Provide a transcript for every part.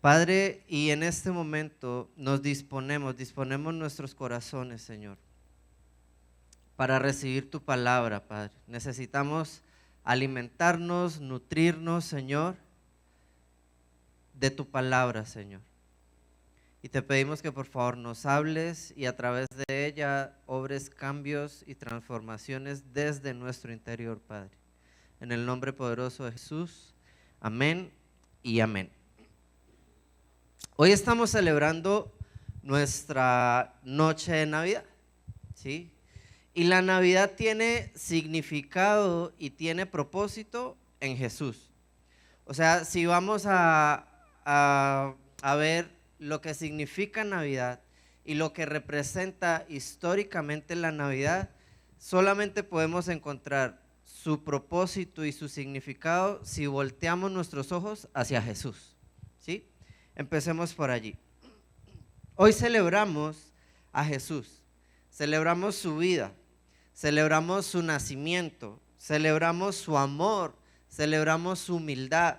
Padre, y en este momento nos disponemos nuestros corazones, Señor, para recibir tu palabra, Padre. Necesitamos alimentarnos, nutrirnos, Señor, de tu palabra, Señor. Y te pedimos que por favor nos hables y a través de ella obres cambios y transformaciones desde nuestro interior, Padre. En el nombre poderoso de Jesús, amén y amén. Hoy estamos celebrando nuestra noche de Navidad, ¿sí? Y la Navidad tiene significado y tiene propósito en Jesús. O sea, si vamos a ver lo que significa Navidad y lo que representa históricamente la Navidad, solamente podemos encontrar su propósito y su significado si volteamos nuestros ojos hacia Jesús, ¿sí? Empecemos por allí. Hoy celebramos a Jesús, celebramos su vida, celebramos su nacimiento, celebramos su amor, celebramos su humildad,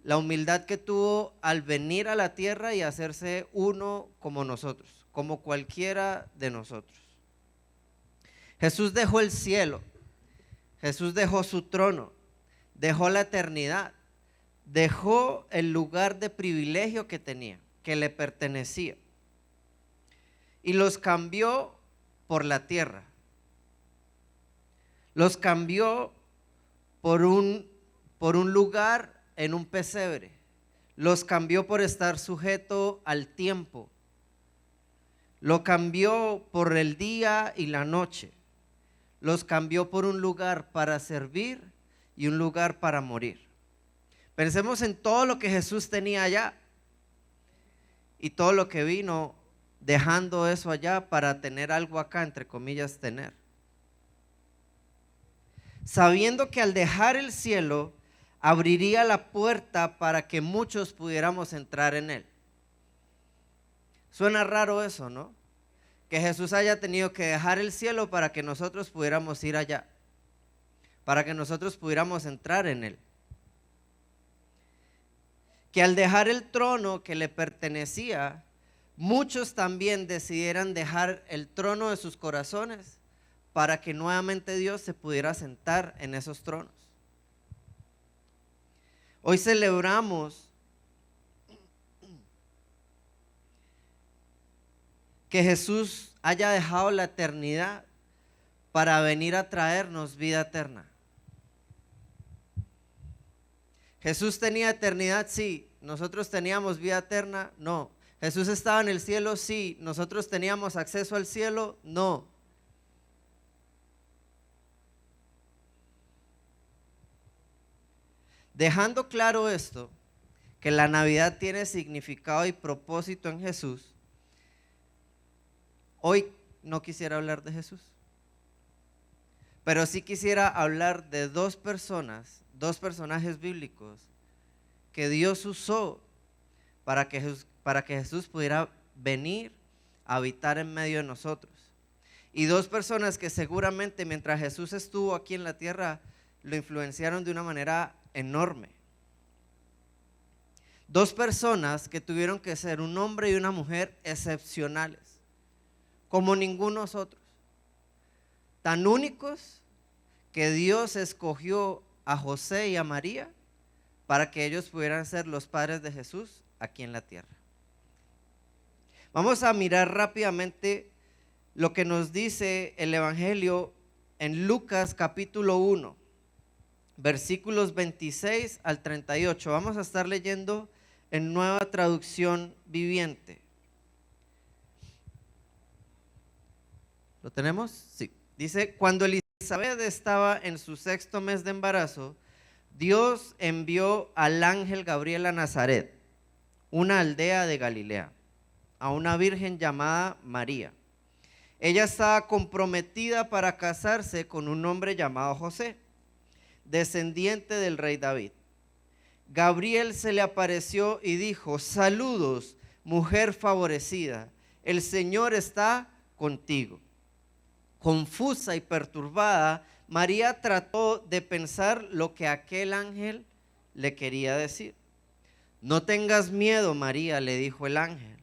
la humildad que tuvo al venir a la tierra y hacerse uno como nosotros, como cualquiera de nosotros. Jesús dejó el cielo, Jesús dejó su trono, dejó la eternidad, dejó el lugar de privilegio que tenía, que le pertenecía, y los cambió por la tierra. Los cambió por un lugar en un pesebre. Los cambió por estar sujeto al tiempo. Lo cambió por el día y la noche. Los cambió por un lugar para servir y un lugar para morir. Pensemos en todo lo que Jesús tenía allá y todo lo que vino dejando eso allá para tener algo acá, entre comillas, tener. Sabiendo que al dejar el cielo abriría la puerta para que muchos pudiéramos entrar en él. Suena raro eso, ¿no? Que Jesús haya tenido que dejar el cielo para que nosotros pudiéramos ir allá, para que nosotros pudiéramos entrar en él. Que al dejar el trono que le pertenecía, muchos también decidieran dejar el trono de sus corazones para que nuevamente Dios se pudiera sentar en esos tronos. Hoy celebramos que Jesús haya dejado la eternidad para venir a traernos vida eterna. Jesús tenía eternidad, sí. ¿Nosotros teníamos vida eterna? No. ¿Jesús estaba en el cielo? Sí. ¿Nosotros teníamos acceso al cielo? No. Dejando claro esto, que la Navidad tiene significado y propósito en Jesús, hoy no quisiera hablar de Jesús, pero sí quisiera hablar de dos personajes bíblicos que Dios usó para que Jesús pudiera venir a habitar en medio de nosotros. Y dos personas que seguramente mientras Jesús estuvo aquí en la tierra lo influenciaron de una manera enorme. Dos personas que tuvieron que ser un hombre y una mujer excepcionales, como ningunos otros, tan únicos que Dios escogió a José y a María para que ellos pudieran ser los padres de Jesús aquí en la tierra. Vamos a mirar rápidamente lo que nos dice el Evangelio en Lucas capítulo 1, versículos 26 al 38. Vamos a estar leyendo en Nueva Traducción Viviente. ¿Lo tenemos? Sí. Dice: cuando Elizabeth estaba en su 6º mes de embarazo, Dios envió al ángel Gabriel a Nazaret, una aldea de Galilea, a una virgen llamada María. Ella estaba comprometida para casarse con un hombre llamado José, descendiente del rey David. Gabriel se le apareció y dijo: saludos, mujer favorecida, el Señor está contigo. Confusa y perturbada, María trató de pensar lo que aquel ángel le quería decir. No tengas miedo, María, le dijo el ángel,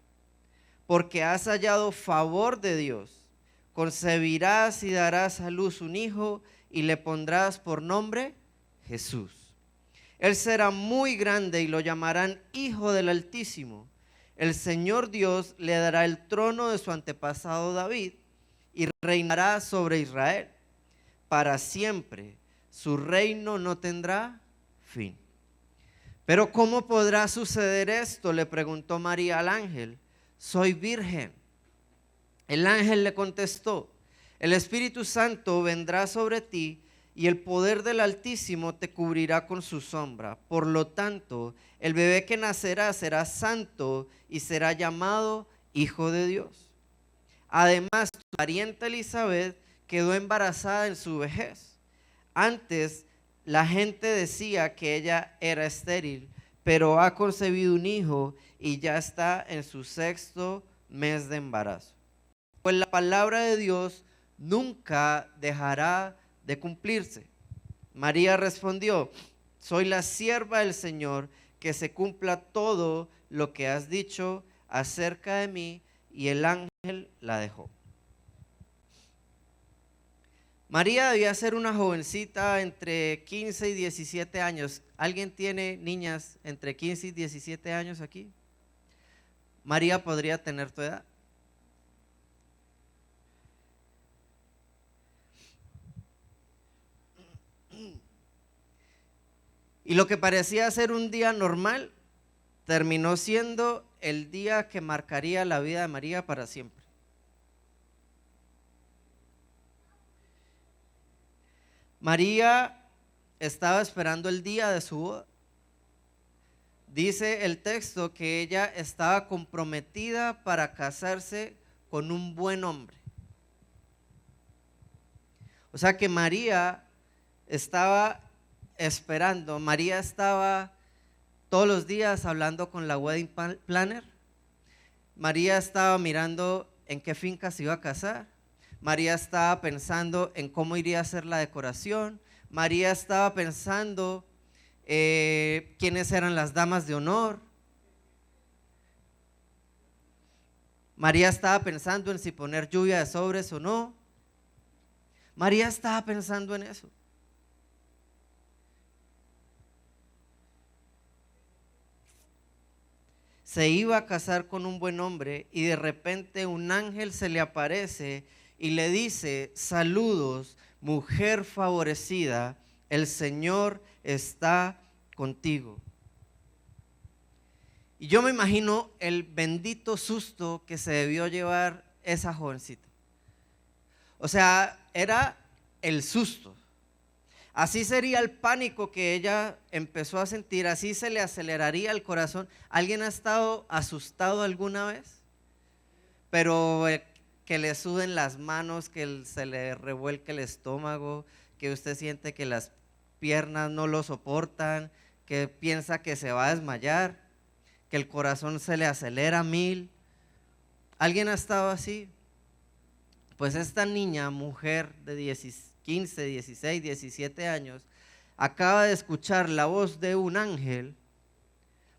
porque has hallado favor de Dios. Concebirás y darás a luz un hijo y le pondrás por nombre Jesús. Él será muy grande y lo llamarán Hijo del Altísimo. El Señor Dios le dará el trono de su antepasado David y reinará sobre Israel para siempre. Su reino no tendrá fin. Pero ¿cómo podrá suceder esto?, le preguntó María al ángel. Soy virgen. El ángel le contestó: el Espíritu Santo vendrá sobre ti y el poder del Altísimo te cubrirá con su sombra. Por lo tanto, el bebé que nacerá será santo y será llamado Hijo de Dios. Además, tu pariente Elizabeth quedó embarazada en su vejez. Antes la gente decía que ella era estéril, pero ha concebido un hijo y ya está en su 6º mes de embarazo. Pues la palabra de Dios nunca dejará de cumplirse. María respondió: soy la sierva del Señor, que se cumpla todo lo que has dicho acerca de mí. Y el ángel la dejó. María debía ser una jovencita entre 15 y 17 años. ¿Alguien tiene niñas entre 15 y 17 años aquí? María podría tener tu edad. Y lo que parecía ser un día normal terminó siendo el día que marcaría la vida de María para siempre. María estaba esperando el día de su boda. Dice el texto que ella estaba comprometida para casarse con un buen hombre. O sea que María estaba esperando. María estaba todos los días hablando con la wedding planner. María estaba mirando en qué finca se iba a casar. María estaba pensando en cómo iría a ser la decoración. María estaba pensando quiénes eran las damas de honor. María estaba pensando en si poner lluvia de sobres o no. María estaba pensando en eso. Se iba a casar con un buen hombre y de repente un ángel se le aparece y le dice: saludos, mujer favorecida, el Señor está contigo. Y yo me imagino el bendito susto que se debió llevar esa jovencita. O sea, era el susto. Así sería el pánico que ella empezó a sentir, así se le aceleraría el corazón. ¿Alguien ha estado asustado alguna vez? Pero que le suden las manos, que se le revuelque el estómago, que usted siente que las piernas no lo soportan, que piensa que se va a desmayar, que el corazón se le acelera a 1000. ¿Alguien ha estado así? Pues esta niña, mujer de 15, 16, 17 años, acaba de escuchar la voz de un ángel,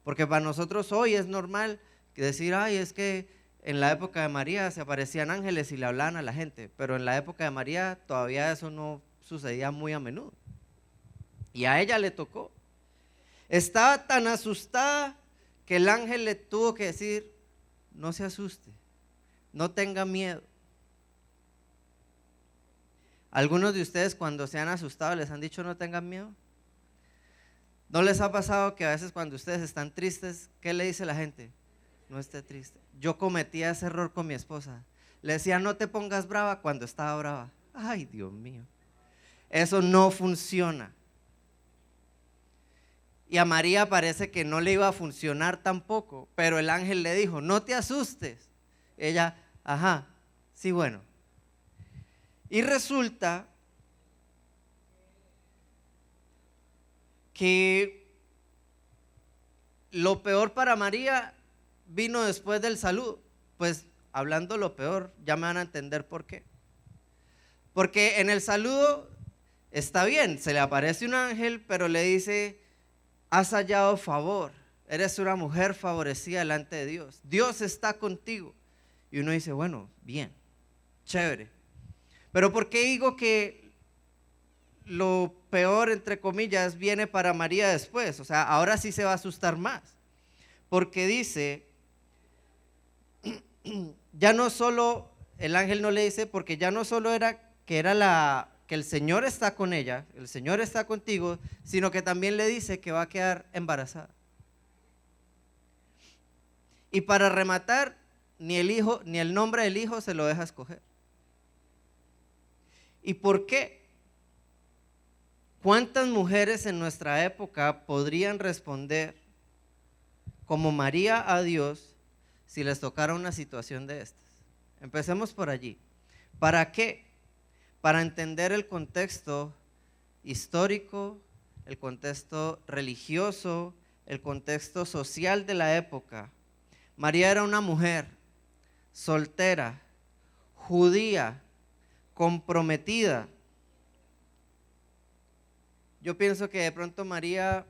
porque para nosotros hoy es normal decir: ay, es que en la época de María se aparecían ángeles y le hablaban a la gente, pero en la época de María todavía eso no sucedía muy a menudo. Y a ella le tocó. Estaba tan asustada que el ángel le tuvo que decir: no se asuste, no tenga miedo. Algunos de ustedes, cuando se han asustado, les han dicho: no tengan miedo. ¿No les ha pasado que a veces cuando ustedes están tristes, qué le dice la gente? No esté triste. Yo cometía ese error con mi esposa. Le decía: no te pongas brava cuando estaba brava. Ay, Dios mío, eso no funciona. Y a María parece que no le iba a funcionar tampoco, pero el ángel le dijo: no te asustes. Ella: ajá, sí, bueno. Y resulta que lo peor para María vino después del saludo. Pues hablando lo peor, ya me van a entender por qué. Porque en el saludo está bien, se le aparece un ángel, pero le dice: has hallado favor. eres una mujer favorecida delante de Dios, Dios está contigo. Y uno dice, bueno, bien, chévere. Pero ¿por qué digo que lo peor, entre comillas, viene para María después? O sea, ahora sí se va a asustar más. Porque dice, ya no solo, el ángel no le dice, porque ya no solo era que el Señor está con ella, el Señor está contigo, sino que también le dice que va a quedar embarazada. Y para rematar, ni el hijo, ni el nombre del hijo se lo deja escoger. ¿Y por qué? ¿Cuántas mujeres en nuestra época podrían responder como María a Dios si les tocara una situación de estas? Empecemos por allí. ¿Para qué? Para entender el contexto histórico, el contexto religioso, el contexto social de la época. María era una mujer soltera, judía, comprometida. Yo pienso que de pronto María,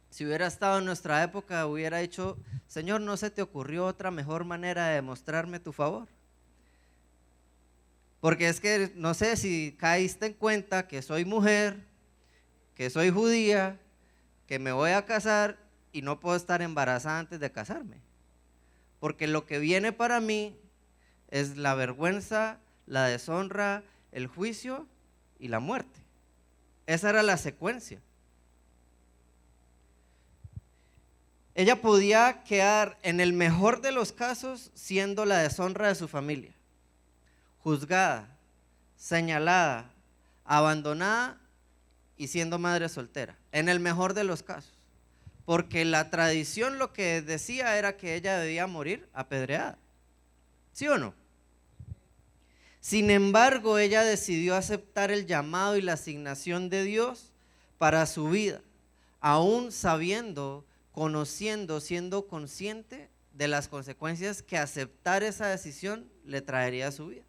si hubiera estado en nuestra época, hubiera dicho, Señor, ¿no se te ocurrió otra mejor manera de demostrarme tu favor? Porque es que no sé si caíste en cuenta que soy mujer, que soy judía, que me voy a casar y no puedo estar embarazada antes de casarme. Porque lo que viene para mí es la vergüenza, la deshonra, el juicio y la muerte. Esa era la secuencia. Ella podía quedar, en el mejor de los casos, siendo la deshonra de su familia, juzgada, señalada, abandonada y siendo madre soltera, en el mejor de los casos, porque la tradición lo que decía era que ella debía morir apedreada, ¿sí o no? Sin embargo, ella decidió aceptar el llamado y la asignación de Dios para su vida, aún sabiendo, conociendo, siendo consciente de las consecuencias que aceptar esa decisión le traería a su vida.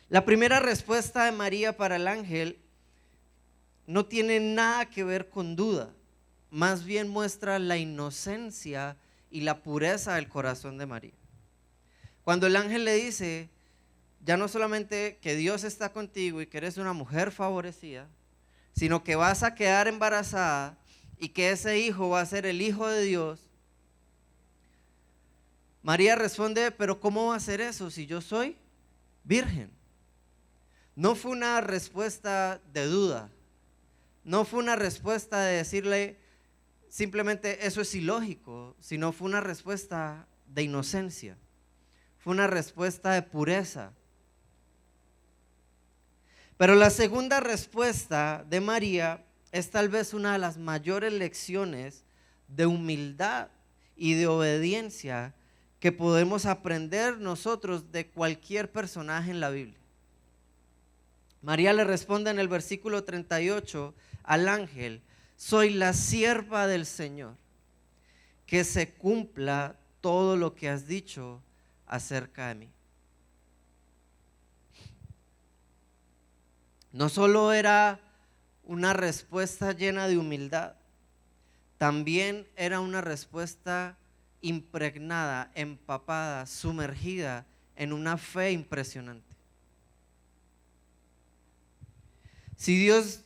La primera respuesta de María para el ángel no tiene nada que ver con duda, más bien muestra la inocencia y la pureza del corazón de María. Cuando el ángel le dice, ya no solamente que Dios está contigo y que eres una mujer favorecida, sino que vas a quedar embarazada y que ese hijo va a ser el Hijo de Dios, María responde, pero ¿cómo va a ser eso si yo soy virgen? No fue una respuesta de duda, no fue una respuesta de decirle simplemente eso es ilógico, sino fue una respuesta de inocencia, fue una respuesta de pureza. Pero la segunda respuesta de María es tal vez una de las mayores lecciones de humildad y de obediencia que podemos aprender nosotros de cualquier personaje en la Biblia. María le responde en el versículo 38 al ángel, soy la sierva del Señor, que se cumpla todo lo que has dicho acerca de mí. No solo era una respuesta llena de humildad, también era una respuesta impregnada, empapada, sumergida en una fe impresionante. Si Dios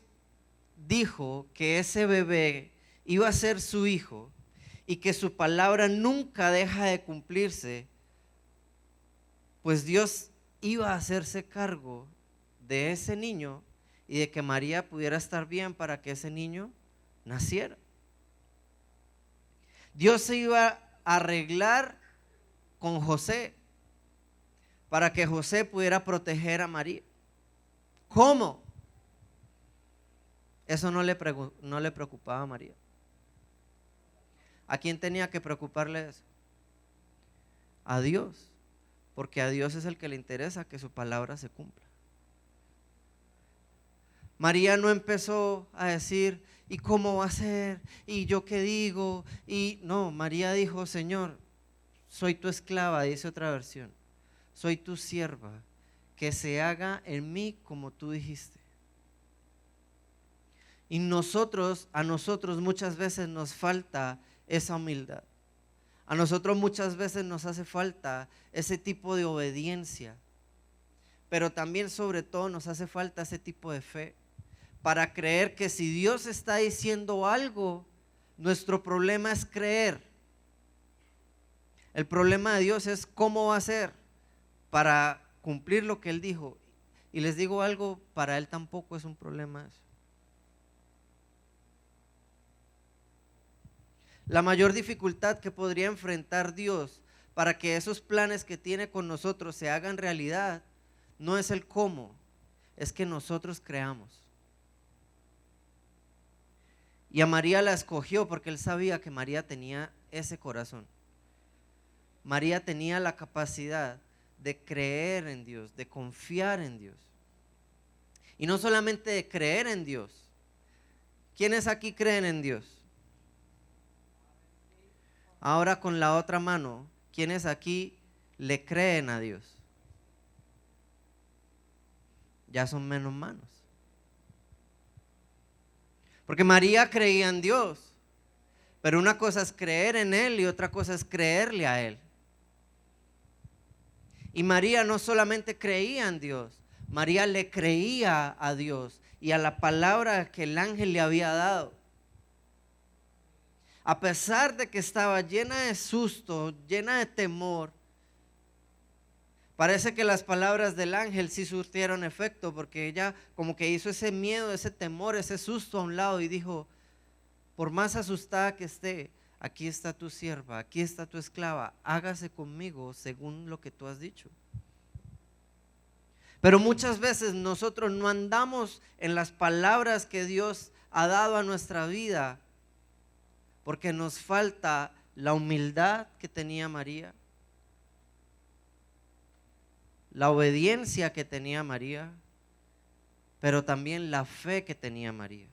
dijo que ese bebé iba a ser su hijo y que su palabra nunca deja de cumplirse, pues Dios iba a hacerse cargo de ese niño y de que María pudiera estar bien para que ese niño naciera. Dios se iba a arreglar con José para que José pudiera proteger a María. ¿Cómo? Eso no le preocupaba a María. ¿A quién tenía que preocuparle eso? A Dios, porque a Dios es el que le interesa que su palabra se cumpla. María no empezó a decir, ¿y cómo va a ser? ¿Y yo qué digo? Y no, María dijo, Señor, soy tu esclava, dice otra versión, soy tu sierva, que se haga en mí como tú dijiste. Y a nosotros muchas veces nos falta esa humildad. A nosotros muchas veces nos hace falta ese tipo de obediencia. Pero también sobre todo nos hace falta ese tipo de fe para creer que si Dios está diciendo algo, nuestro problema es creer. El problema de Dios es cómo va a ser para cumplir lo que Él dijo. Y les digo algo, para Él tampoco es un problema eso. La mayor dificultad que podría enfrentar Dios para que esos planes que tiene con nosotros se hagan realidad no es el cómo, es que nosotros creamos. Y a María la escogió porque Él sabía que María tenía ese corazón. María tenía la capacidad de creer en Dios, de confiar en Dios. Y no solamente de creer en Dios. ¿Quiénes aquí creen en Dios? Ahora con la otra mano, ¿quiénes aquí le creen a Dios? Ya son menos manos. Porque María creía en Dios, pero una cosa es creer en Él y otra cosa es creerle a Él. Y María no solamente creía en Dios, María le creía a Dios y a la palabra que el ángel le había dado. A pesar de que estaba llena de susto, llena de temor, parece que las palabras del ángel sí surtieron efecto, porque ella como que hizo ese miedo, ese temor, ese susto a un lado y dijo: por más asustada que esté, aquí está tu sierva, aquí está tu esclava, hágase conmigo según lo que tú has dicho. Pero muchas veces nosotros no andamos en las palabras que Dios ha dado a nuestra vida, porque nos falta la humildad que tenía María, la obediencia que tenía María, pero también la fe que tenía María.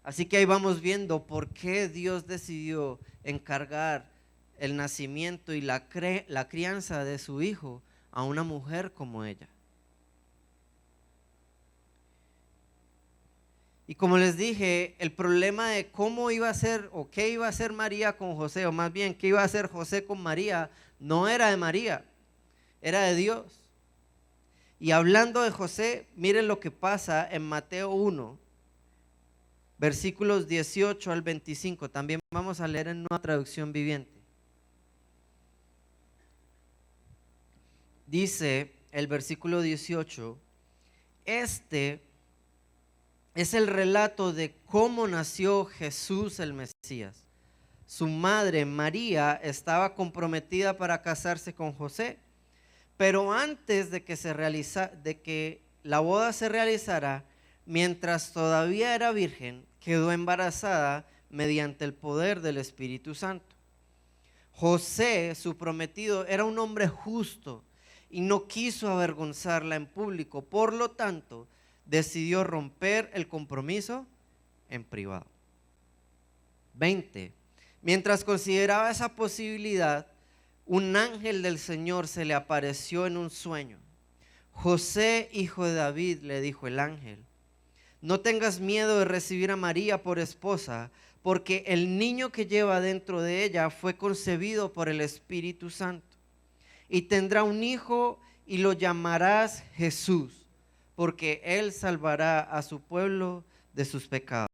Así que ahí vamos viendo por qué Dios decidió encargar el nacimiento y la crianza de su hijo a una mujer como ella. Y como les dije, el problema de cómo iba a ser o qué iba a hacer María con José, o más bien qué iba a hacer José con María, no era de María, era de Dios. Y hablando de José, miren lo que pasa en Mateo 1, versículos 18 al 25. También vamos a leer en Nueva Traducción Viviente. Dice el versículo 18: este es el relato de cómo nació Jesús el Mesías. Su madre María estaba comprometida para casarse con José, pero antes de que la boda se realizara, mientras todavía era virgen, quedó embarazada mediante el poder del Espíritu Santo. José, su prometido, era un hombre justo y no quiso avergonzarla en público, por lo tanto decidió romper el compromiso en privado. 20. Mientras consideraba esa posibilidad, un ángel del Señor se le apareció en un sueño. José, hijo de David, le dijo el ángel: no tengas miedo de recibir a María por esposa, porque el niño que lleva dentro de ella fue concebido por el Espíritu Santo. Y tendrá un hijo y lo llamarás Jesús, porque él salvará a su pueblo de sus pecados.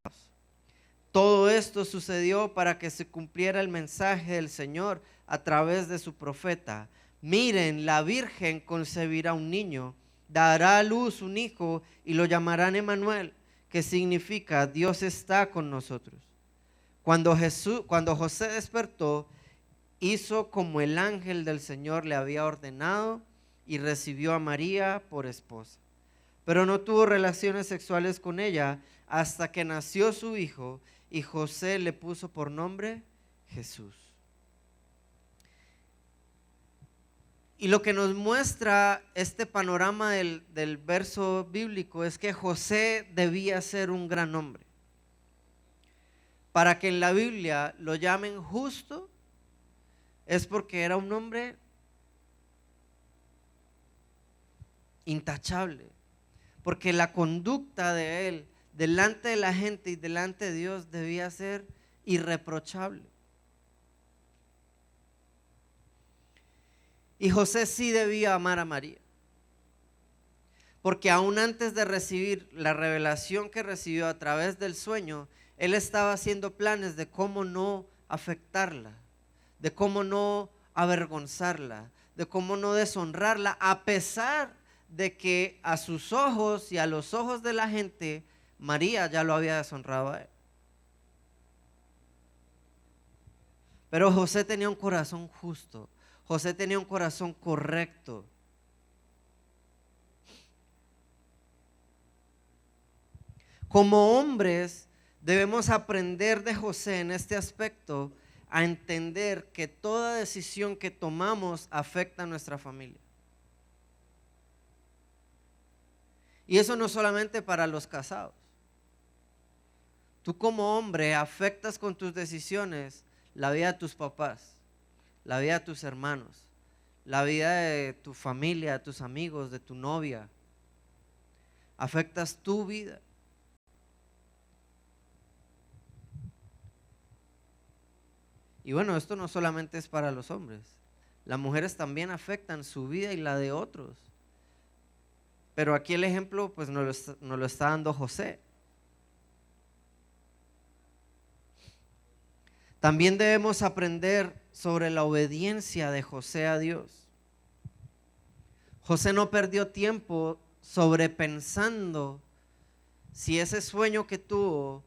Todo esto sucedió para que se cumpliera el mensaje del Señor a través de su profeta: miren, la virgen concebirá un niño, dará a luz un hijo y lo llamarán Emmanuel, que significa Dios está con nosotros. Cuando José despertó, hizo como el ángel del Señor le había ordenado y recibió a María por esposa. Pero no tuvo relaciones sexuales con ella hasta que nació su hijo, y José le puso por nombre Jesús. Y lo que nos muestra este panorama del verso bíblico es que José debía ser un gran hombre. Para que en la Biblia lo llamen justo, es porque era un hombre intachable. porque la conducta de él delante de la gente y delante de Dios debía ser irreprochable. Y José sí debía amar a María, porque aún antes de recibir la revelación que recibió a través del sueño, él estaba haciendo planes de cómo no afectarla, de cómo no avergonzarla, de cómo no deshonrarla, a pesar de que a sus ojos y a los ojos de la gente, María ya lo había deshonrado a él. Pero José tenía un corazón justo, José tenía un corazón correcto. Como hombres debemos aprender de José en este aspecto, a entender que toda decisión que tomamos afecta a nuestra familia. Y eso no solamente para los casados. Tú como hombre afectas con tus decisiones la vida de tus papás, la vida de tus hermanos, la vida de tu familia, de tus amigos, de tu novia. Afectas tu vida. Y bueno, esto no solamente es para los hombres. Las mujeres también afectan su vida y la de otros. Pero aquí el ejemplo pues nos lo está dando José. También debemos aprender sobre la obediencia de José a Dios. José no perdió tiempo sobrepensando si ese sueño que tuvo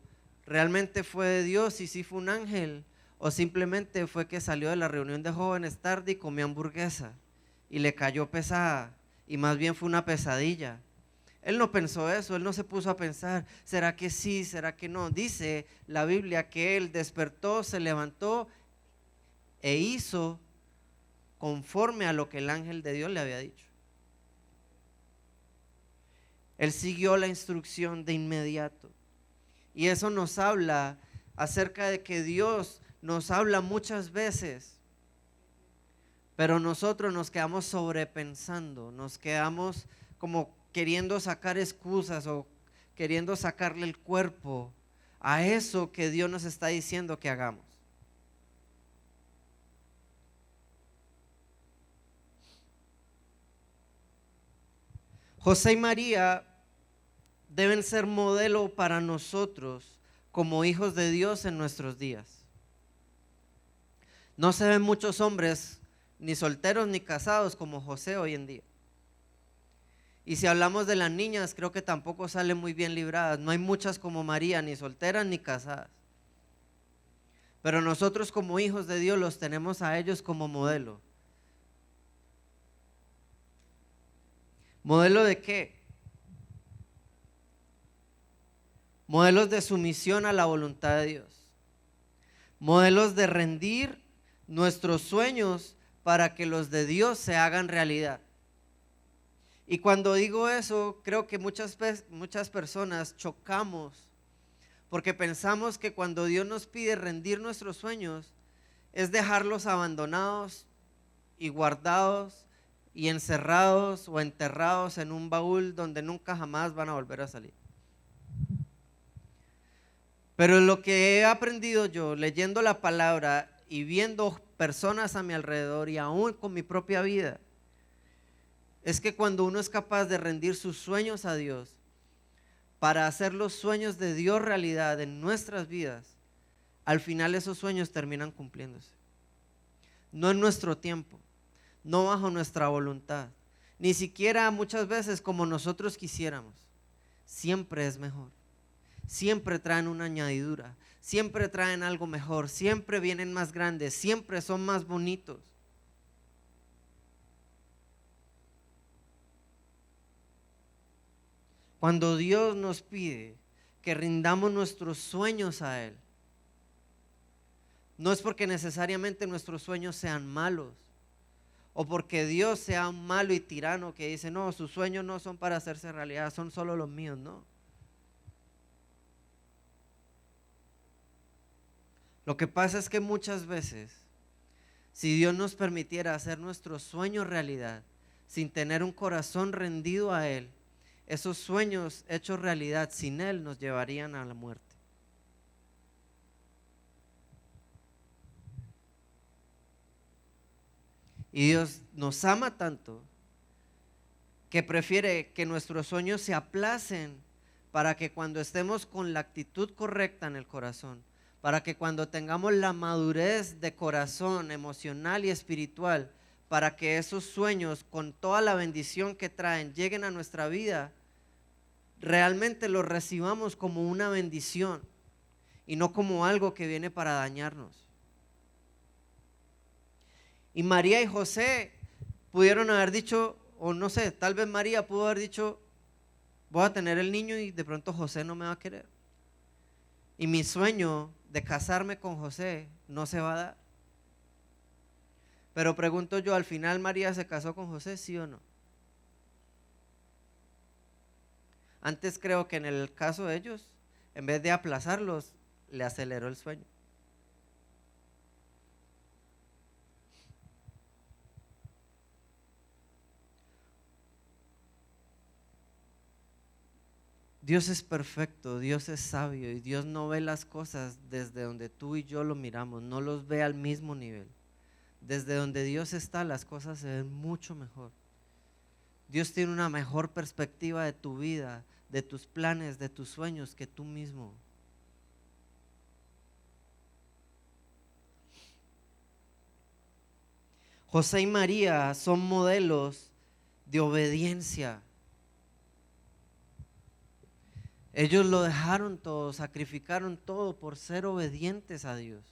realmente fue de Dios y si fue un ángel, o simplemente fue que salió de la reunión de jóvenes tarde y comió hamburguesa y le cayó pesada, y más bien fue una pesadilla. Él no pensó eso, él no se puso a pensar, ¿será que sí? ¿Será que no? Dice la Biblia que él despertó, se levantó e hizo conforme a lo que el ángel de Dios le había dicho. Él siguió la instrucción de inmediato. Y eso nos habla acerca de que Dios nos habla muchas veces, pero nosotros nos quedamos sobrepensando, nos quedamos como queriendo sacar excusas o queriendo sacarle el cuerpo a eso que Dios nos está diciendo que hagamos. José y María deben ser modelo para nosotros como hijos de Dios en nuestros días. No se ven muchos hombres, ni solteros ni casados, como José hoy en día. Y si hablamos de las niñas, creo que tampoco salen muy bien libradas. No hay muchas como María, ni solteras ni casadas. Pero nosotros como hijos de Dios los tenemos a ellos como modelo. ¿Modelo de qué? Modelos de sumisión a la voluntad de Dios. Modelos de rendir nuestros sueños para que los de Dios se hagan realidad. Y cuando digo eso, creo que muchas personas chocamos porque pensamos que cuando Dios nos pide rendir nuestros sueños es dejarlos abandonados y guardados y encerrados o enterrados en un baúl donde nunca jamás van a volver a salir. Pero lo que he aprendido yo leyendo la palabra y viendo personas a mi alrededor y aún con mi propia vida, es que cuando uno es capaz de rendir sus sueños a Dios para hacer los sueños de Dios realidad en nuestras vidas, al final esos sueños terminan cumpliéndose. No en nuestro tiempo, no bajo nuestra voluntad, ni siquiera muchas veces como nosotros quisiéramos. Siempre es mejor. Siempre traen una añadidura, siempre traen algo mejor, siempre vienen más grandes, siempre son más bonitos. Cuando Dios nos pide que rindamos nuestros sueños a Él, no es porque necesariamente nuestros sueños sean malos o porque Dios sea un malo y tirano que dice, no, sus sueños no son para hacerse realidad, son solo los míos, no. Lo que pasa es que muchas veces, si Dios nos permitiera hacer nuestros sueños realidad, sin tener un corazón rendido a Él, esos sueños hechos realidad sin Él nos llevarían a la muerte. Y Dios nos ama tanto que prefiere que nuestros sueños se aplacen para que cuando estemos con la actitud correcta en el corazón, para que cuando tengamos la madurez de corazón emocional y espiritual, para que esos sueños con toda la bendición que traen lleguen a nuestra vida, realmente los recibamos como una bendición y no como algo que viene para dañarnos. Y María y José pudieron haber dicho, o no sé, tal vez María pudo haber dicho, voy a tener el niño y de pronto José no me va a querer. Y mi sueño de casarme con José no se va a dar. Pero pregunto yo, ¿al final María se casó con José, sí o no? Antes creo que en el caso de ellos, en vez de aplazarlos, le aceleró el sueño. Dios es perfecto, Dios es sabio y Dios no ve las cosas desde donde tú y yo lo miramos, no los ve al mismo nivel. Desde donde Dios está, las cosas se ven mucho mejor. Dios tiene una mejor perspectiva de tu vida, de tus planes, de tus sueños que tú mismo. José y María son modelos de obediencia. Ellos lo dejaron todo, sacrificaron todo por ser obedientes a Dios.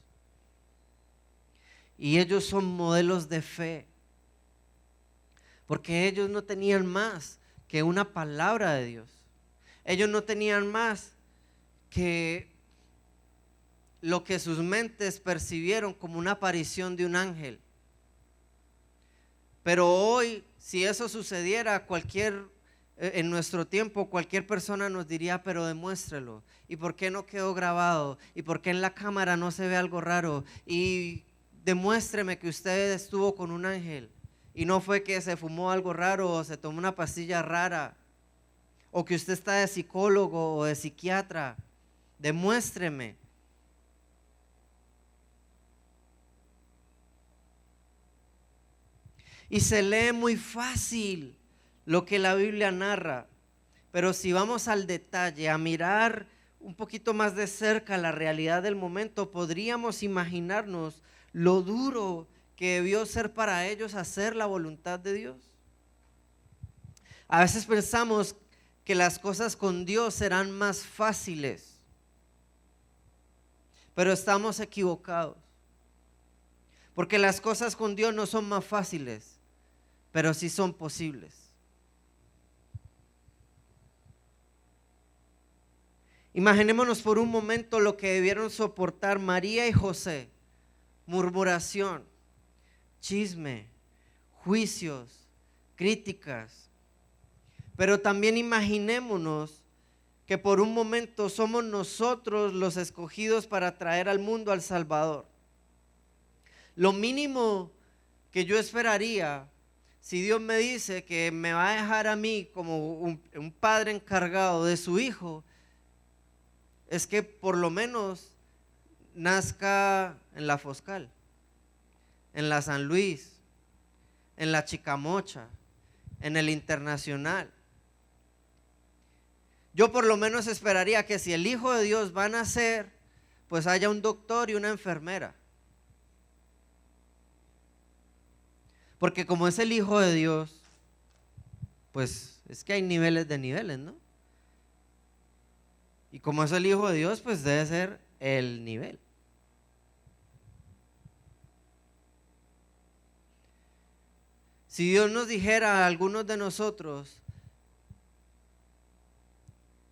Y ellos son modelos de fe, porque ellos no tenían más que una palabra de Dios. Ellos no tenían más que lo que sus mentes percibieron como una aparición de un ángel. Pero hoy, si eso sucediera, en nuestro tiempo, cualquier persona nos diría, pero demuéstrelo. ¿Y por qué no quedó grabado? ¿Y por qué en la cámara no se ve algo raro? Y demuéstreme que usted estuvo con un ángel y no fue que se fumó algo raro o se tomó una pastilla rara o que usted está de psicólogo o de psiquiatra. Demuéstreme. Y se lee muy fácil lo que la Biblia narra, pero si vamos al detalle, a mirar un poquito más de cerca la realidad del momento, podríamos imaginarnos lo duro que debió ser para ellos hacer la voluntad de Dios. A veces pensamos que las cosas con Dios serán más fáciles, pero estamos equivocados, porque las cosas con Dios no son más fáciles, pero sí son posibles. Imaginémonos por un momento lo que debieron soportar María y José: murmuración, chisme, juicios, críticas. Pero también imaginémonos que por un momento somos nosotros los escogidos para traer al mundo al Salvador. Lo mínimo que yo esperaría, si Dios me dice que me va a dejar a mí como un padre encargado de su hijo, es que por lo menos nazca en la Foscal, en la San Luis, en la Chicamocha, en el Internacional. Yo por lo menos esperaría que si el Hijo de Dios va a nacer, pues haya un doctor y una enfermera. Porque como es el Hijo de Dios, pues es que hay niveles de niveles, ¿no? Y como es el Hijo de Dios, pues debe ser el nivel. Si Dios nos dijera a algunos de nosotros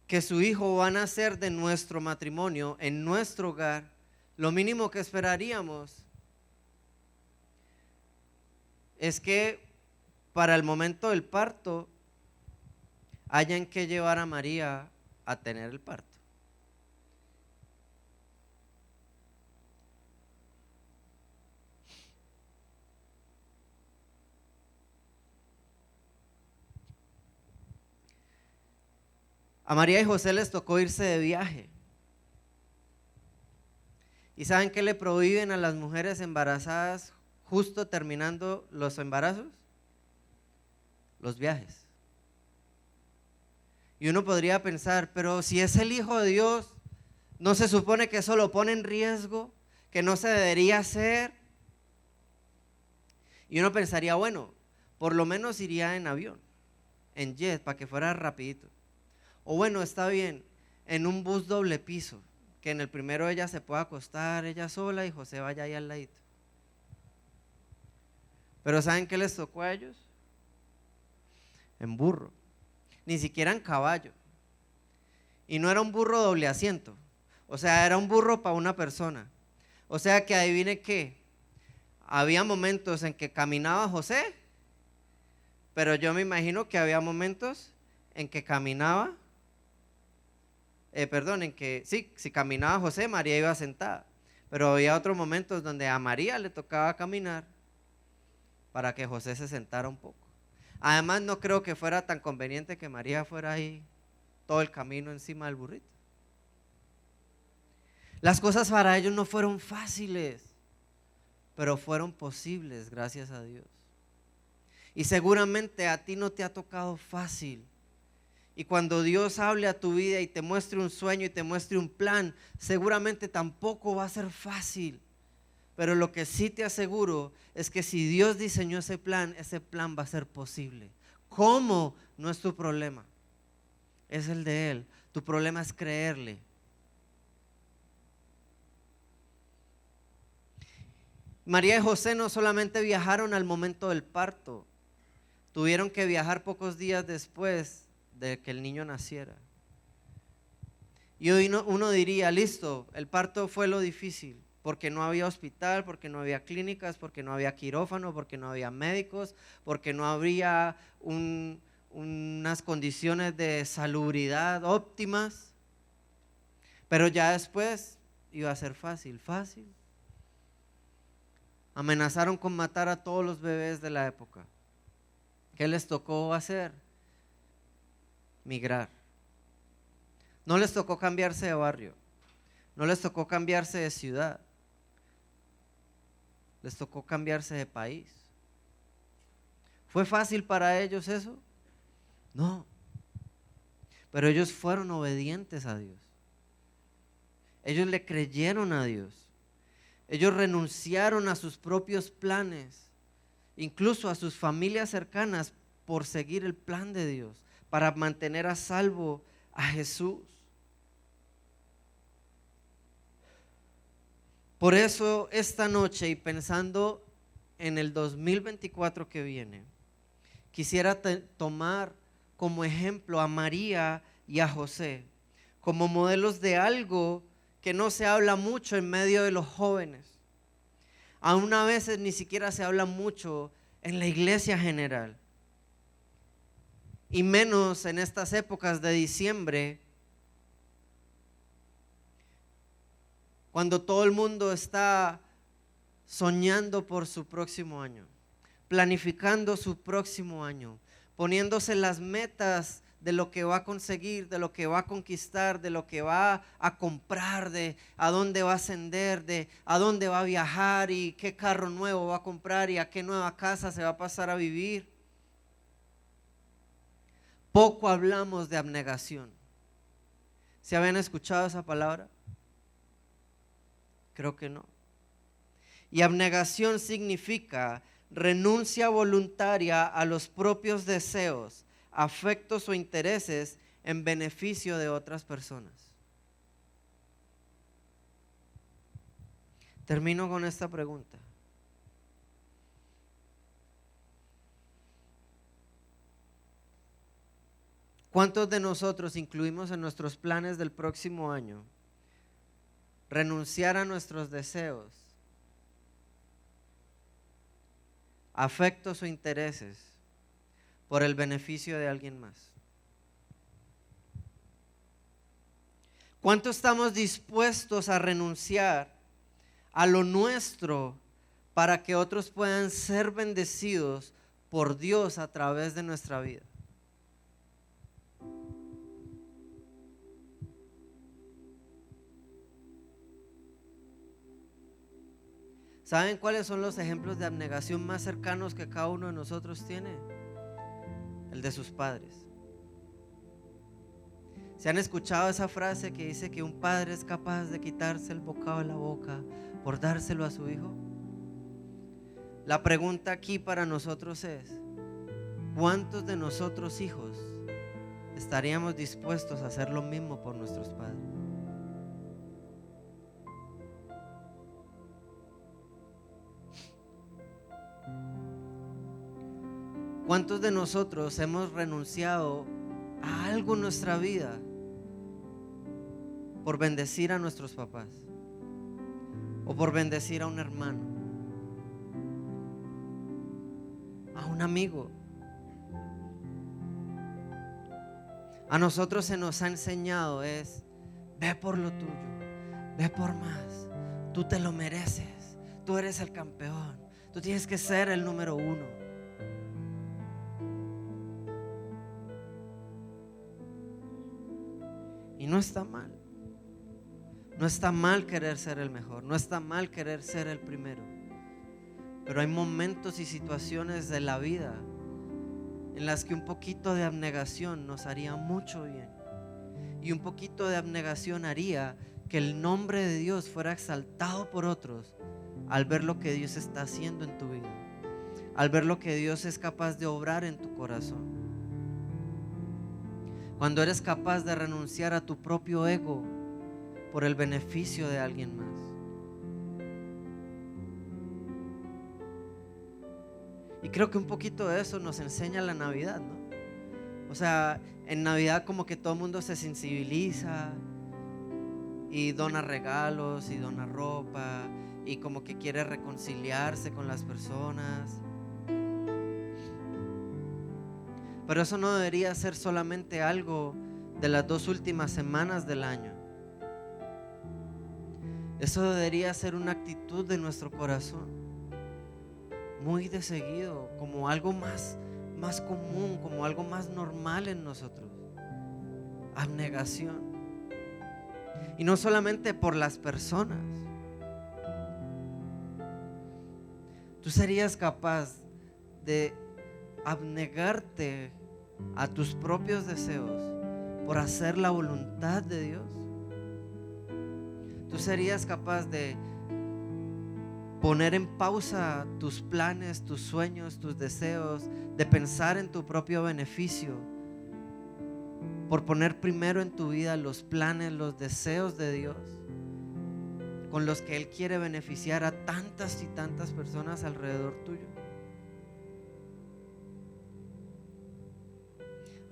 que su hijo va a nacer de nuestro matrimonio, en nuestro hogar, lo mínimo que esperaríamos es que para el momento del parto hayan que llevar a María a tener el parto. A María y José les tocó irse de viaje. ¿Y saben qué le prohíben a las mujeres embarazadas justo terminando los embarazos? Los viajes. Y uno podría pensar, pero si es el Hijo de Dios, ¿no se supone que eso lo pone en riesgo? ¿Que no se debería hacer? Y uno pensaría, bueno, por lo menos iría en avión, en jet, para que fuera rapidito. O bueno, está bien, en un bus doble piso, que en el primero ella se pueda acostar ella sola y José vaya ahí al ladito. Pero ¿saben qué les tocó a ellos? En burro, ni siquiera en caballo. Y no era un burro doble asiento, o sea, era un burro para una persona. O sea que adivine qué, había momentos en que caminaba José, pero yo me imagino que había momentos en que caminaba, en que sí, si caminaba José, María iba sentada. Pero había otros momentos donde a María le tocaba caminar para que José se sentara un poco. Además, no creo que fuera tan conveniente que María fuera ahí todo el camino encima del burrito. Las cosas para ellos no fueron fáciles, pero fueron posibles, gracias a Dios. Y seguramente a ti no te ha tocado fácil. Y cuando Dios hable a tu vida y te muestre un sueño y te muestre un plan, seguramente tampoco va a ser fácil. Pero lo que sí te aseguro es que si Dios diseñó ese plan va a ser posible. ¿Cómo? No es tu problema, es el de Él. Tu problema es creerle. María y José no solamente viajaron al momento del parto, tuvieron que viajar pocos días después de que el niño naciera. Y hoy uno diría, listo, el parto fue lo difícil, porque no había hospital, porque no había clínicas, porque no había quirófano, porque no había médicos, porque no habría unas condiciones de salubridad óptimas. Pero ya después iba a ser fácil. Amenazaron con matar a todos los bebés de la época. ¿Qué les tocó hacer? Migrar. No les tocó cambiarse de barrio, no les tocó cambiarse de ciudad, les tocó cambiarse de país. ¿Fue fácil para ellos eso? No, pero ellos fueron obedientes a Dios. Ellos le creyeron a Dios. Ellos renunciaron a sus propios planes, incluso a sus familias cercanas, por seguir el plan de Dios, para mantener a salvo a Jesús. Por eso esta noche, y pensando en el 2024 que viene, quisiera tomar como ejemplo a María y a José, como modelos de algo que no se habla mucho en medio de los jóvenes. Aún a veces ni siquiera se habla mucho en la iglesia general. Y menos en estas épocas de diciembre, cuando todo el mundo está soñando por su próximo año, planificando su próximo año, poniéndose las metas de lo que va a conseguir, de lo que va a conquistar, de lo que va a comprar, de a dónde va a ascender, de a dónde va a viajar y qué carro nuevo va a comprar y a qué nueva casa se va a pasar a vivir. Poco hablamos de abnegación. ¿Se habían escuchado esa palabra? Creo que no. Y abnegación significa renuncia voluntaria a los propios deseos, afectos o intereses en beneficio de otras personas. Termino con esta pregunta. ¿Cuántos de nosotros incluimos en nuestros planes del próximo año renunciar a nuestros deseos, afectos o intereses por el beneficio de alguien más? ¿Cuánto estamos dispuestos a renunciar a lo nuestro para que otros puedan ser bendecidos por Dios a través de nuestra vida? ¿Saben cuáles son los ejemplos de abnegación más cercanos que cada uno de nosotros tiene? El de sus padres. ¿Se han escuchado esa frase que dice que un padre es capaz de quitarse el bocado de la boca por dárselo a su hijo? La pregunta aquí para nosotros es: ¿cuántos de nosotros hijos estaríamos dispuestos a hacer lo mismo por nuestros padres? ¿Cuántos de nosotros hemos renunciado a algo en nuestra vida por bendecir a nuestros papás o por bendecir a un hermano, a un amigo? A nosotros se nos ha enseñado es: ve por lo tuyo, ve por más, tú te lo mereces, tú eres el campeón, tú tienes que ser el número uno. Y no está mal. No está mal querer ser el mejor, no está mal querer ser el primero. Pero hay momentos y situaciones de la vida en las que un poquito de abnegación nos haría mucho bien. Y un poquito de abnegación haría que el nombre de Dios fuera exaltado por otros al ver lo que Dios está haciendo en tu vida, al ver lo que Dios es capaz de obrar en tu corazón. Cuando eres capaz de renunciar a tu propio ego por el beneficio de alguien más. Y creo que un poquito de eso nos enseña la Navidad, ¿no? O sea, en Navidad como que todo el mundo se sensibiliza y dona regalos y dona ropa y como que quiere reconciliarse con las personas. Pero eso no debería ser solamente algo de las 2 últimas semanas del año. Eso debería ser una actitud de nuestro corazón, muy de seguido, como algo más común, como algo más normal en nosotros. Abnegación. Y no solamente por las personas. Tú serías capaz de abnegarte a tus propios deseos por hacer la voluntad de Dios. Tú serías capaz de poner en pausa tus planes, tus sueños, tus deseos, de pensar en tu propio beneficio, por poner primero en tu vida los planes, los deseos de Dios, con los que Él quiere beneficiar a tantas y tantas personas alrededor tuyo.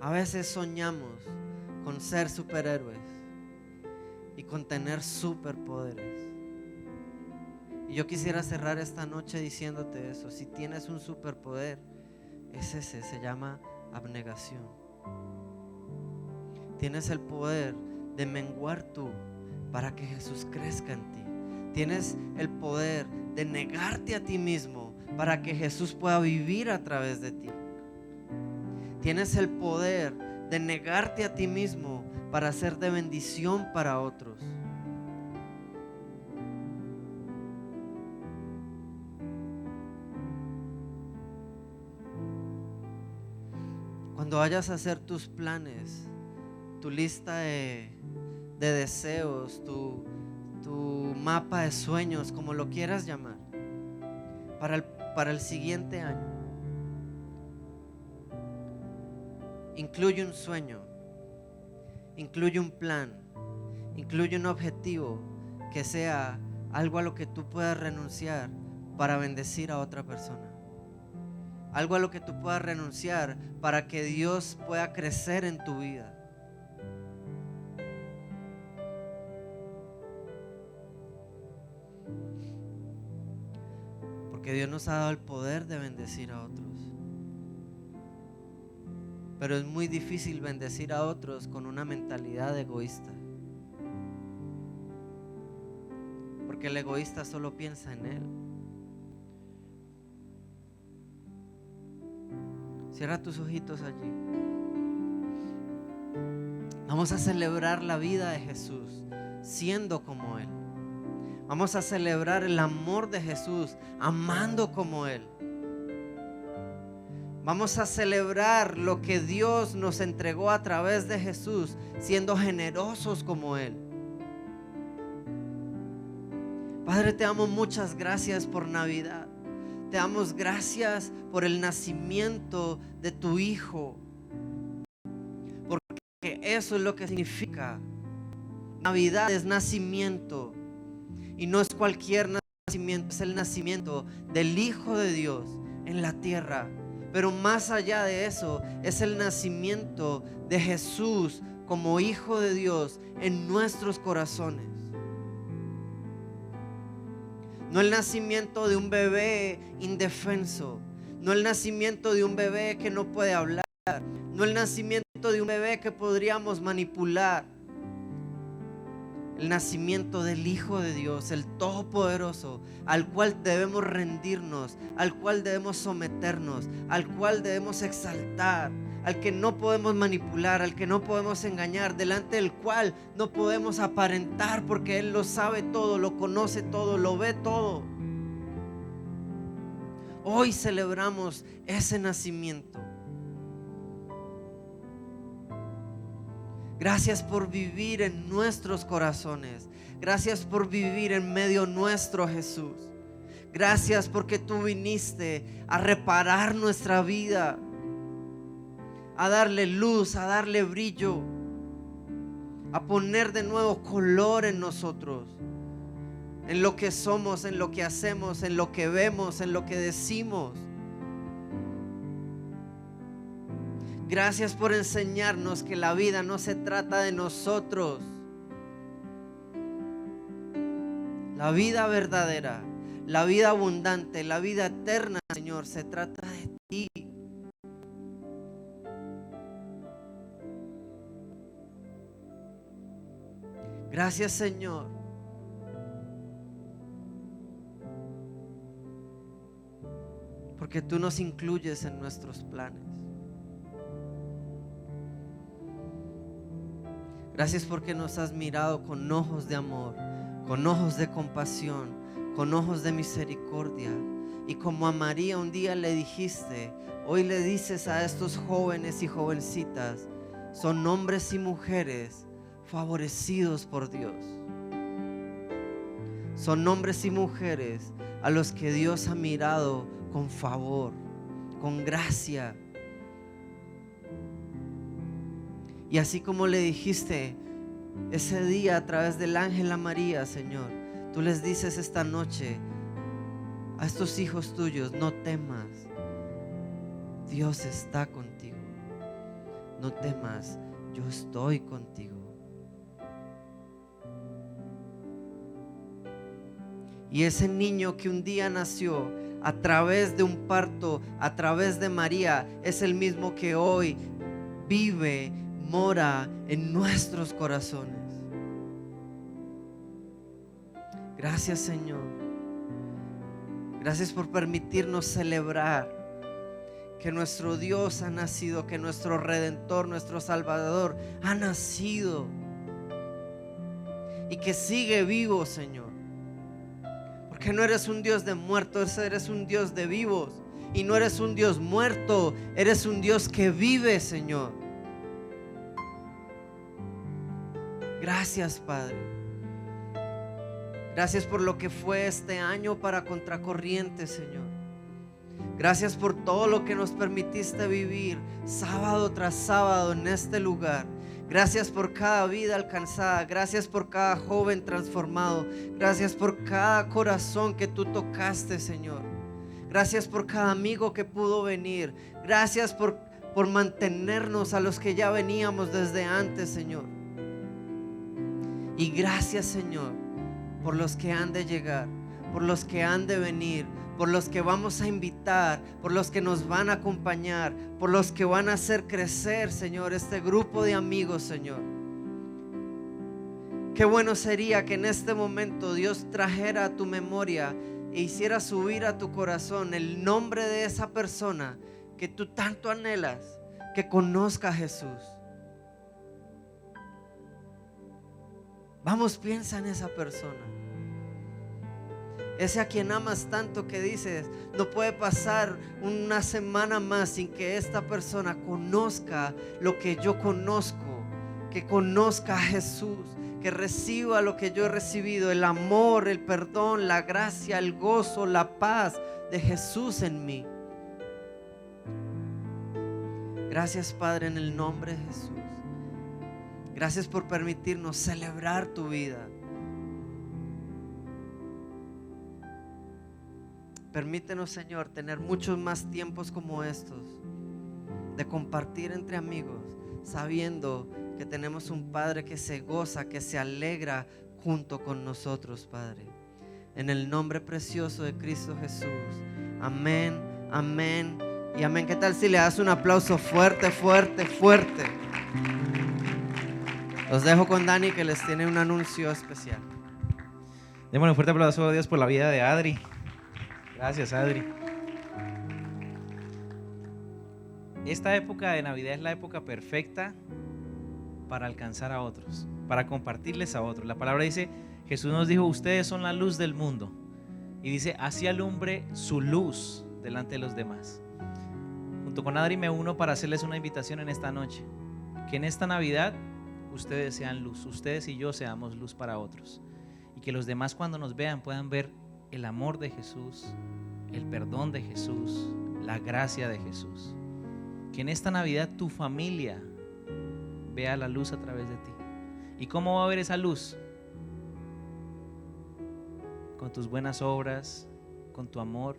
A veces soñamos con ser superhéroes y con tener superpoderes. Y yo quisiera cerrar esta noche diciéndote eso: si tienes un superpoder, es ese, se llama abnegación. Tienes el poder de menguar tú para que Jesús crezca en ti. Tienes el poder de negarte a ti mismo para que Jesús pueda vivir a través de ti. Tienes el poder de negarte a ti mismo para ser de bendición para otros. Cuando vayas a hacer tus planes, tu lista de deseos, tu mapa de sueños, como lo quieras llamar, para el siguiente año, incluye un sueño, incluye un plan, incluye un objetivo que sea algo a lo que tú puedas renunciar para bendecir a otra persona. Algo a lo que tú puedas renunciar para que Dios pueda crecer en tu vida. Porque Dios nos ha dado el poder de bendecir a otros. Pero es muy difícil bendecir a otros con una mentalidad egoísta. Porque el egoísta solo piensa en él. Cierra tus ojitos allí. Vamos a celebrar la vida de Jesús siendo como Él. Vamos a celebrar el amor de Jesús, amando como Él. Vamos a celebrar lo que Dios nos entregó a través de Jesús, siendo generosos como Él. Padre, te damos muchas gracias por Navidad. Te damos gracias por el nacimiento de tu Hijo. Porque eso es lo que significa. Navidad es nacimiento. Y no es cualquier nacimiento, es el nacimiento del Hijo de Dios en la tierra. Pero más allá de eso, es el nacimiento de Jesús como Hijo de Dios en nuestros corazones. No el nacimiento de un bebé indefenso, no el nacimiento de un bebé que no puede hablar, no el nacimiento de un bebé que podríamos manipular. El nacimiento del Hijo de Dios, el Todopoderoso, al cual debemos rendirnos, al cual debemos someternos, al cual debemos exaltar, al que no podemos manipular, al que no podemos engañar, delante del cual no podemos aparentar, porque Él lo sabe todo, lo conoce todo, lo ve todo. Hoy celebramos ese nacimiento. Gracias por vivir en nuestros corazones. Gracias por vivir en medio nuestro, Jesús. Gracias porque tú viniste a reparar nuestra vida, a darle luz, a darle brillo, a poner de nuevo color en nosotros, en lo que somos, en lo que hacemos, en lo que vemos, en lo que decimos. Gracias por enseñarnos que la vida no se trata de nosotros. La vida verdadera, la vida abundante, la vida eterna, Señor, se trata de ti. Gracias, Señor. Porque tú nos incluyes en nuestros planes. Gracias porque nos has mirado con ojos de amor, con ojos de compasión, con ojos de misericordia. Y como a María un día le dijiste, hoy le dices a estos jóvenes y jovencitas, son hombres y mujeres favorecidos por Dios. Son hombres y mujeres a los que Dios ha mirado con favor, con gracia. Y así como le dijiste ese día a través del ángel a María, Señor, tú les dices esta noche a estos hijos tuyos, no temas, Dios está contigo. No temas, yo estoy contigo. Y ese niño que un día nació a través de un parto, a través de María, es el mismo que hoy vive, mora en nuestros corazones. Gracias, Señor. Gracias por permitirnos celebrar que nuestro Dios ha nacido, que nuestro Redentor, nuestro Salvador ha nacido y que sigue vivo, Señor. Porque no eres un Dios de muertos, eres un Dios de vivos. Y no eres un Dios muerto, eres un Dios que vive, Señor. Gracias, Padre. Gracias por lo que fue este año para Contracorriente, Señor. Gracias por todo lo que nos permitiste vivir sábado tras sábado en este lugar. Gracias por cada vida alcanzada. Gracias por cada joven transformado. Gracias por cada corazón que tú tocaste, Señor. Gracias por cada amigo que pudo venir. Gracias por mantenernos a los que ya veníamos desde antes, Señor. Y gracias, Señor, por los que han de llegar, por los que han de venir, por los que vamos a invitar, por los que nos van a acompañar, por los que van a hacer crecer, Señor, este grupo de amigos, Señor. Qué bueno sería que en este momento Dios trajera a tu memoria e hiciera subir a tu corazón el nombre de esa persona que tú tanto anhelas, que conozca a Jesús. Vamos, piensa en esa persona. ese a quien amas tanto que dices, no puede pasar una semana más sin que esta persona conozca lo que yo conozco, que conozca a Jesús, que reciba lo que yo he recibido, el amor, el perdón, la gracia, el gozo, la paz de Jesús en mí. Gracias, Padre, en el nombre de Jesús. Gracias por permitirnos celebrar tu vida. Permítenos, Señor, tener muchos más tiempos como estos, de compartir entre amigos, sabiendo que tenemos un Padre que se goza, que se alegra junto con nosotros, Padre. En el nombre precioso de Cristo Jesús. Amén, amén y amén. ¿Qué tal si le das un aplauso fuerte, fuerte, fuerte? Los dejo con Dani, que les tiene un anuncio especial. Démosle un fuerte aplauso a Dios por la vida de Adri. Gracias, Adri. Esta época de Navidad es la época perfecta para alcanzar a otros, para compartirles a otros. La palabra dice, Jesús nos dijo, ustedes son la luz del mundo. Y dice, así alumbre su luz delante de los demás. Junto con Adri me uno para hacerles una invitación en esta noche. Que en esta Navidad ustedes sean luz, ustedes y yo seamos luz para otros. Y que los demás cuando nos vean puedan ver el amor de Jesús, el perdón de Jesús, la gracia de Jesús. Que en esta Navidad tu familia vea la luz a través de ti. ¿Y cómo va a ver esa luz? Con tus buenas obras, con tu amor,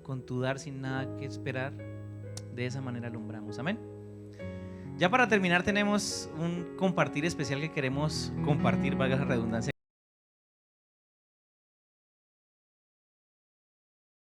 con tu dar sin nada que esperar. De esa manera alumbramos. Amén. Ya para terminar tenemos un compartir especial que queremos compartir, valga la redundancia.